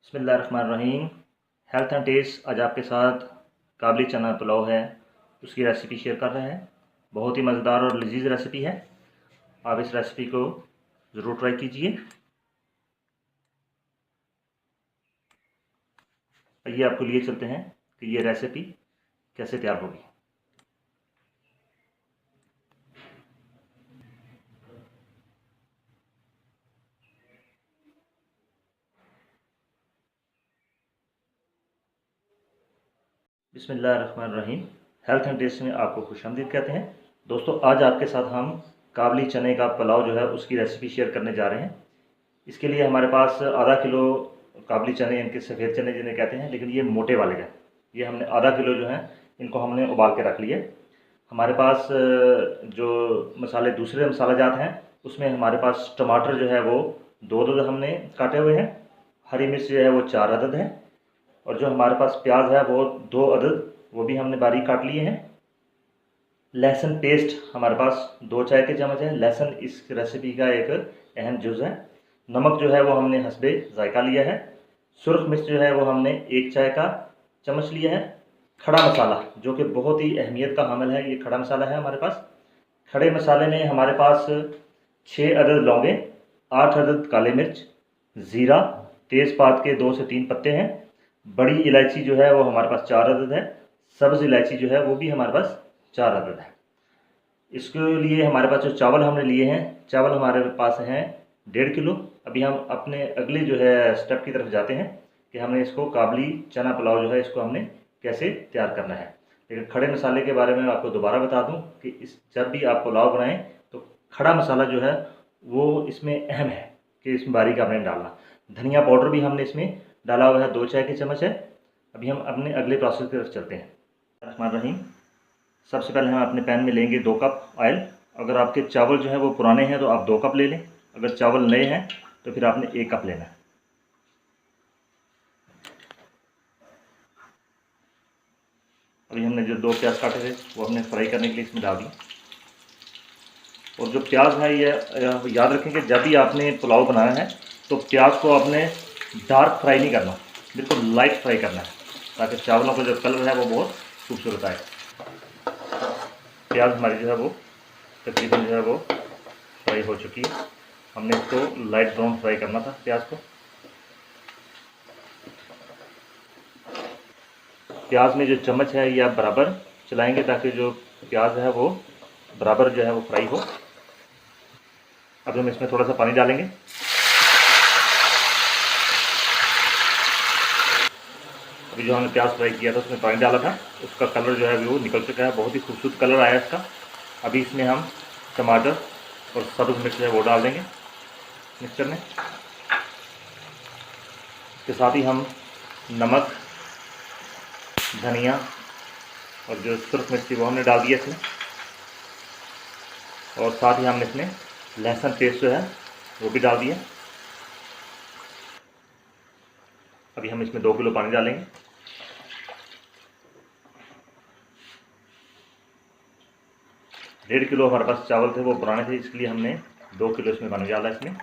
बिस्मिल्लाहिर्रहमानिर्रहीम। Health and test आज आपके साथ काबली चना पुलाव है, उसकी रेसिपी शेयर कर रहे हैं। बहुत ही मज़ेदार और लजीज रेसिपी है। आप इस रेसिपी को ज़रूर ट्राई कीजिए। आइए आपको लिए चलते हैं कि ये रेसिपी कैसे तैयार होगी। बिस्मिल्लाहिर्रहमानिर्रहीम। हेल्थ एंड टेस्ट में आपको खुशामदीद कहते हैं। दोस्तों, आज आपके साथ हम काबली चने का पुलाव जो है उसकी रेसिपी शेयर करने जा रहे हैं। इसके लिए हमारे पास आधा किलो काबली चने, इनके सफ़ेद चने जिन्हें कहते हैं, लेकिन ये मोटे वाले हैं। ये हमने आधा किलो जो है इनको हमने उबाल के रख लिए। हमारे पास जो मसाले दूसरे मसाला जात हैं उसमें हमारे पास टमाटर जो है वो 2 अदद हमने काटे हुए हैं। हरी मिर्च जो है वो 4 अदद है। और जो हमारे पास प्याज है वो 2 अदद, वो भी हमने बारीक काट लिए हैं। लहसुन पेस्ट हमारे पास 2 चाय के चम्मच है। लहसुन इस रेसिपी का एक अहम जुज़ है। नमक जो है वो हमने हस्बे जायका लिया है। सुरख मिर्च जो है वो हमने 1 चाय का चम्मच लिया है। खड़ा मसाला जो कि बहुत ही अहमियत का हामिल है, ये खड़ा मसाला है हमारे पास। खड़े मसाले में हमारे पास 6 अदद लौंगे, 8 अदद काले मिर्च, ज़ीरा, तेज़पात के 2 से 3 पत्ते हैं। बड़ी इलायची जो है वो हमारे पास 4 अदद है। सब्ज़ इलायची जो है वो भी हमारे पास 4 अदद है। इसके लिए हमारे पास जो चावल हमने लिए हैं, चावल हमारे पास हैं 1.5 किलो। अभी हम अपने अगले जो है स्टेप की तरफ जाते हैं कि हमने इसको काबली चना पुलाव जो है इसको हमने कैसे तैयार करना है। लेकिन खड़े मसाले के बारे में आपको दोबारा बता दूं कि जब भी आप पुलाव बनाएं तो खड़ा मसाला जो है वो इसमें अहम है कि इसमें बारीक आपने डालना। धनिया पाउडर भी हमने इसमें डाला हुआ है, 2 चाय के चम्मच है। अभी हम अपने अगले प्रोसेस की तरफ चलते हैं। रहमान रहीम। सबसे पहले हम अपने पैन में लेंगे 2 कप ऑयल। अगर आपके चावल जो है वो पुराने हैं तो आप 2 कप ले लें। अगर चावल नए हैं तो फिर आपने 1 कप लेना है। अभी हमने जो 2 प्याज काटे थे वो हमने फ्राई करने के लिए इसमें डाल दिए। और जो प्याज है ये याद रखें कि जब भी आपने पुलाव बनाया है तो प्याज को आपने डार्क फ्राई नहीं करना, बिल्कुल लाइट फ्राई करना है, ताकि चावलों का जो कलर है वो बहुत खूबसूरत आए। प्याज हमारी जो है वो तकरीबन जो है वो फ्राई हो चुकी है। हमने इसको लाइट ब्राउन फ्राई करना था प्याज को। प्याज में जो चम्मच है ये आप बराबर चलाएंगे ताकि जो प्याज है वो बराबर जो है वो फ्राई हो। अब हम इसमें थोड़ा सा पानी डालेंगे। अभी जो हमने प्याज फ्राई किया था उसमें पानी डाला था, उसका कलर जो है वो निकल चुका है, बहुत ही खूबसूरत कलर आया इसका। अभी इसमें हम टमाटर और सब्ज़ मिर्च है वो डाल देंगे मिक्सचर में। इसके साथ ही हम नमक, धनिया और जो सुरख मिर्च थी वो हमने डाल दिया इसमें। और साथ ही हमने इसमें लहसुन पेस्ट जो है वो भी डाल दिया। अभी हम इसमें 2 किलो पानी डालेंगे। डेढ़ किलो हमारे पास चावल थे वो पुराने थे, इसलिए हमने 2 किलो इसमें पानी डाला इसमें।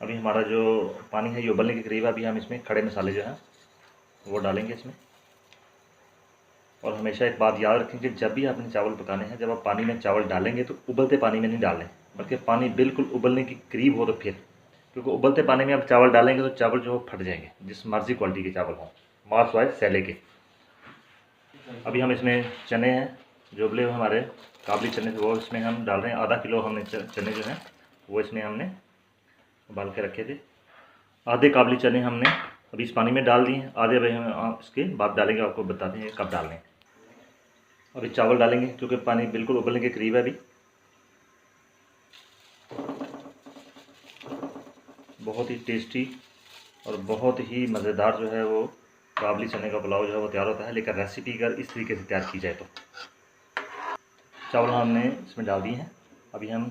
अभी हमारा जो पानी है ये उबलने के करीब है। अभी हम इसमें खड़े मसाले जो हैं वो डालेंगे इसमें। और हमेशा एक बात याद रखें कि जब भी आपने चावल पकाने हैं, जब आप पानी में चावल डालेंगे तो उबलते पानी में नहीं डालें, बल्कि पानी बिल्कुल उबलने के करीब हो तो फिर, क्योंकि उबलते पानी में आप चावल डालेंगे तो चावल जो है फट जाएंगे, जिस मर्जी क्वालिटी के चावल हों, मास वाइज सैले के। अभी हम इसमें चने हैं जो उबले हुए हमारे काबली चने थे वो इसमें हम डाल रहे हैं। आधा किलो हमने चने जो हैं वो इसमें हमने उबाल के रखे थे। आधे काबली चने हमने अभी इस पानी में डाल दिए हैं, आधे अभी हम इसके बाद डालेंगे, आपको बताते हैं कब डालने हैं। अभी चावल डालेंगे क्योंकि पानी बिल्कुल उबलने के करीब है अभी। बहुत ही टेस्टी और बहुत ही मज़ेदार जो है वो काबली चने का पुलाव जो है वो तैयार होता है, लेकिन रेसिपी अगर इस तरीके से तैयार की जाए तो। चावल हमने इसमें डाल दिए हैं। अभी हम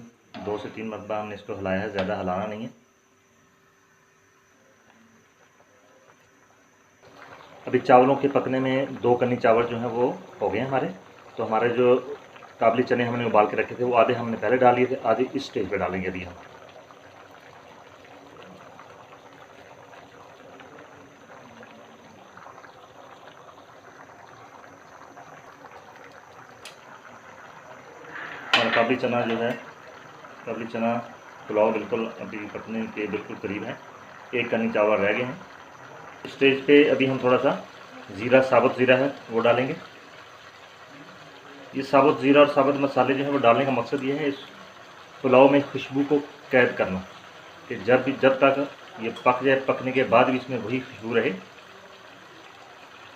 2 से 3 मरतबा हमने इसको हिलाया है, ज़्यादा हिलाना नहीं है। अभी चावलों के पकने में 2 कन्नी चावल जो हैं वो हो गए हमारे। तो हमारे जो काबली चने हमने उबाल के रखे थे वो आधे हमने पहले डाल दिए थे, आधे इस स्टेज पे डालेंगे अभी हम। काबली चना जो है, काबली चना पुलाव बिल्कुल अभी पकने के बिल्कुल करीब है। 1 कनी चावल रह गए हैं। इस स्टेज पे अभी हम थोड़ा सा ज़ीरा, साबुत ज़ीरा है वो डालेंगे। ये साबुत ज़ीरा और साबुत मसाले जो है वो डालने का मकसद ये है इस पुलाव में खुशबू को कैद करना, कि जब तक ये पक जाए, पकने के बाद भी इसमें वही खुशबू रहे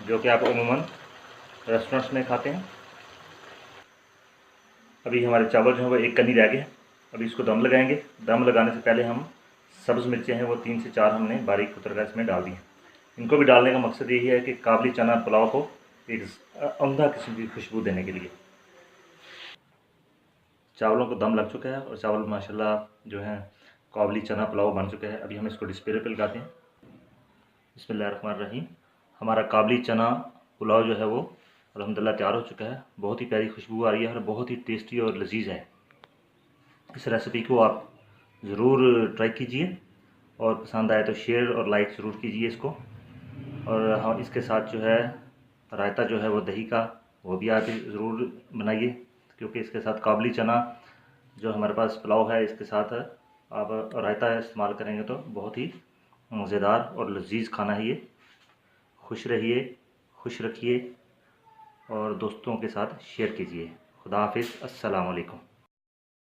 जो कि आप अमूमन रेस्टोरेंट्स में खाते हैं। अभी हमारे चावल जो है वो 1 कनी रह गए हैं। अभी इसको दम लगाएंगे। दम लगाने से पहले हम सब्ज़ मिर्चें हैं वो 3 से 4 हमने बारीक कुतर कर इसमें डाल दी हैं। इनको भी डालने का मकसद यही है कि काबली चना पुलाव को एक उम्दा किस्म की खुशबू देने के लिए। चावलों को दम लग चुका है और चावल माशाल्लाह जो है काबली चना पुलाव बन चुका है। अभी हम इसको डिस्प्ले पे लगाते हैं। बिस्मिल्लाहिर्रहमानिर्रहीम। हमारा काबली चना पुलाव जो है वो अल्हम्दुलिल्लाह तैयार हो चुका है। बहुत ही प्यारी खुशबू आ रही है और बहुत ही टेस्टी और लजीज है। इस रेसिपी को आप ज़रूर ट्राई कीजिए और पसंद आए तो शेयर और लाइक ज़रूर कीजिए इसको। और हाँ, इसके साथ जो है रायता जो है वो दही का, वो भी आप ज़रूर बनाइए, क्योंकि इसके साथ काबली चना जो हमारे पास पुलाव है इसके साथ आप रायता इस्तेमाल करेंगे तो बहुत ही मज़ेदार और लजीज खाना है ये। खुश रहिए, खुश रखिए और दोस्तों के साथ शेयर कीजिए। खुदा हाफिज़। अस्सलाम वालेकुम।